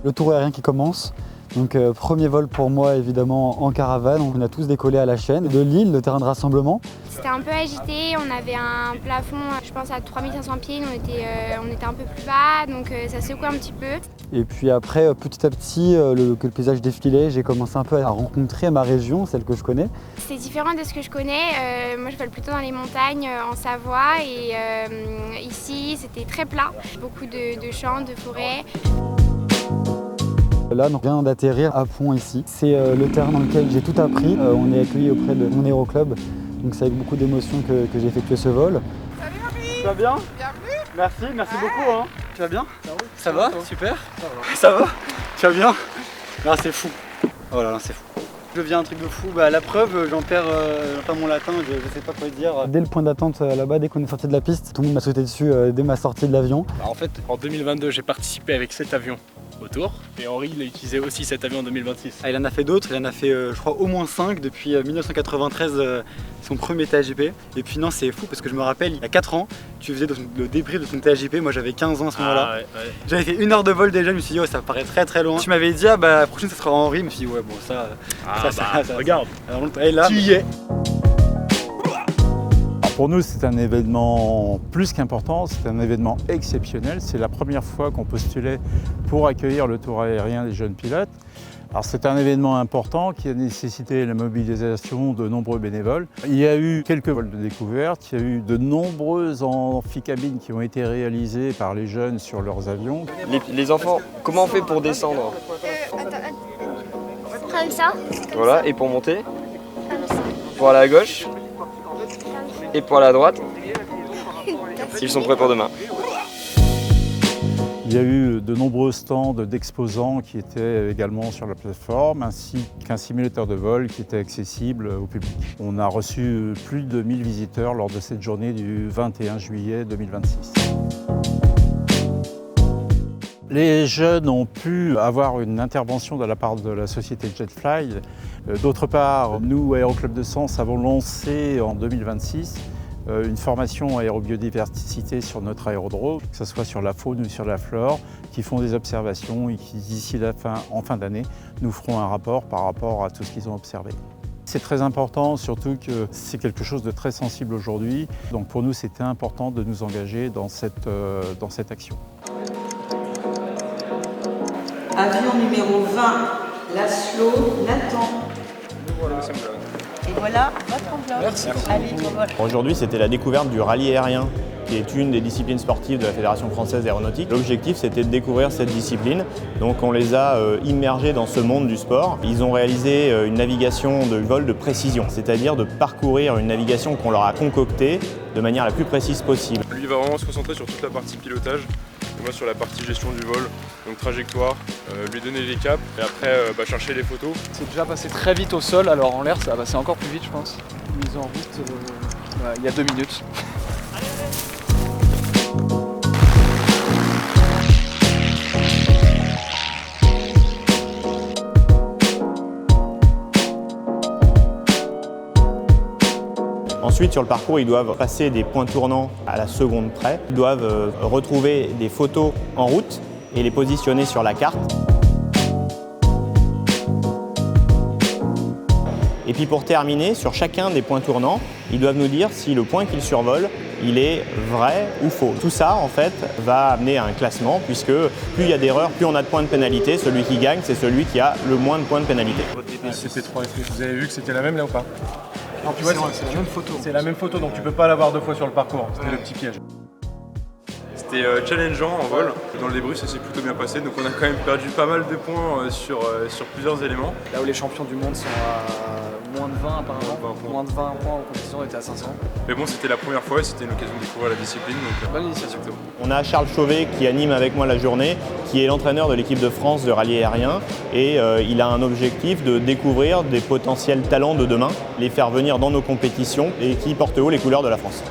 Le tour aérien qui commence. Donc premier vol pour moi évidemment en caravane, on a tous décollé à la chaîne de Lille, le terrain de rassemblement. C'était un peu agité, on avait un plafond je pense à 3500 pieds, on était un peu plus bas donc ça secouait un petit peu. Et puis après petit à petit que le paysage défilait, j'ai commencé un peu à rencontrer ma région, celle que je connais. C'est différent de ce que je connais, moi je vole plutôt dans les montagnes en Savoie et ici c'était très plat, beaucoup de champs, de forêts. Là, on vient d'atterrir à Pont ici. C'est le terrain dans lequel j'ai tout appris. On est accueilli auprès de mon aéroclub. Donc c'est avec beaucoup d'émotion que j'ai effectué ce vol. Salut mamie! Tu vas bien? Bienvenue! Merci beaucoup. Hein. Tu vas bien? Ça va? Super! Ça va? Tu vas bien? Là c'est fou. Oh là là, c'est fou. Je viens un truc de fou. La preuve, j'en perds mon latin, je sais pas quoi dire. Dès le point d'attente là-bas, dès qu'on est sorti de la piste, tout le monde m'a sauté dessus dès ma sortie de l'avion. En fait, en 2022, j'ai participé avec 7 avions autour. Et Henri, il a utilisé aussi cet avion en 2026. Ah, il en a fait d'autres, il en a fait je crois au moins 5 depuis 1993, son premier TAJP. Et puis non, c'est fou parce que je me rappelle, il y a 4 ans, tu faisais le débrief de ton TAJP, moi j'avais 15 ans à ce moment-là. Ouais. J'avais fait 1 heure de vol déjà, je me suis dit oh, ça paraît très très loin. Tu m'avais dit la prochaine ça sera Henri, je me suis dit ouais bon ça... regarde, Et là, tu y es. Pour nous, c'est un événement plus qu'important, c'est un événement exceptionnel. C'est la première fois qu'on postulait pour accueillir le tour aérien des jeunes pilotes. Alors c'est un événement important qui a nécessité la mobilisation de nombreux bénévoles. Il y a eu quelques vols de découverte, il y a eu de nombreuses amphicabines qui ont été réalisées par les jeunes sur leurs avions. Les enfants, comment on fait pour descendre? Comme ça? Voilà, et pour monter? Pour aller à gauche? Et pour aller à droite? Ils sont prêts pour demain. Il y a eu de nombreux stands d'exposants qui étaient également sur la plateforme, ainsi qu'un simulateur de vol qui était accessible au public. On a reçu plus de 1000 visiteurs lors de cette journée du 21 juillet 2026. Les jeunes ont pu avoir une intervention de la part de la société Jetfly. D'autre part, nous, Aéroclub de Sens, avons lancé en 2026 une formation aérobiodiversité sur notre aérodrome, que ce soit sur la faune ou sur la flore, qui font des observations et qui, d'ici en fin d'année, nous feront un rapport par rapport à tout ce qu'ils ont observé. C'est très important, surtout que c'est quelque chose de très sensible aujourd'hui. Donc pour nous, c'était important de nous engager dans cette action. Avion numéro 20, Laszlo Nathan. Et voilà votre enveloppe. Merci. Allez, bon vol. Aujourd'hui, c'était la découverte du rallye aérien, qui est une des disciplines sportives de la Fédération française d'aéronautique. L'objectif, c'était de découvrir cette discipline. Donc on les a immergés dans ce monde du sport. Ils ont réalisé une navigation de vol de précision, c'est-à-dire de parcourir une navigation qu'on leur a concoctée de manière la plus précise possible. Lui, il va vraiment se concentrer sur toute la partie pilotage, et moi sur la partie gestion du vol, donc trajectoire, lui donner les caps et après chercher les photos. C'est déjà passé très vite au sol, alors en l'air ça va passer encore plus vite je pense. Mise en route il y a 2 minutes. Ensuite, sur le parcours, ils doivent passer des points tournants à la seconde près. Ils doivent retrouver des photos en route et les positionner sur la carte. Et puis pour terminer, sur chacun des points tournants, ils doivent nous dire si le point qu'ils survolent, il est vrai ou faux. Tout ça, en fait, va amener à un classement, puisque plus il y a d'erreurs, plus on a de points de pénalité. Celui qui gagne, c'est celui qui a le moins de points de pénalité. CP3, est-ce que vous avez vu que c'était la même là ou pas? Non, tu vois, c'est la même photo. C'est la même photo, donc tu peux pas l'avoir 2 fois sur le parcours. C'était le petit piège. C'était challengeant en vol. Dans le débrief, ça s'est plutôt bien passé, donc on a quand même perdu pas mal de points sur plusieurs éléments. Là où les champions du monde sont à moins de 20 apparemment, moins de 20 points en compétition, on était à 500. Mais bon, c'était la première fois et c'était une occasion de découvrir la discipline, donc bonne initiative. On a Charles Chauvet qui anime avec moi la journée, qui est l'entraîneur de l'équipe de France de rallye aérien et il a un objectif de découvrir des potentiels talents de demain, les faire venir dans nos compétitions et qui portent haut les couleurs de la France.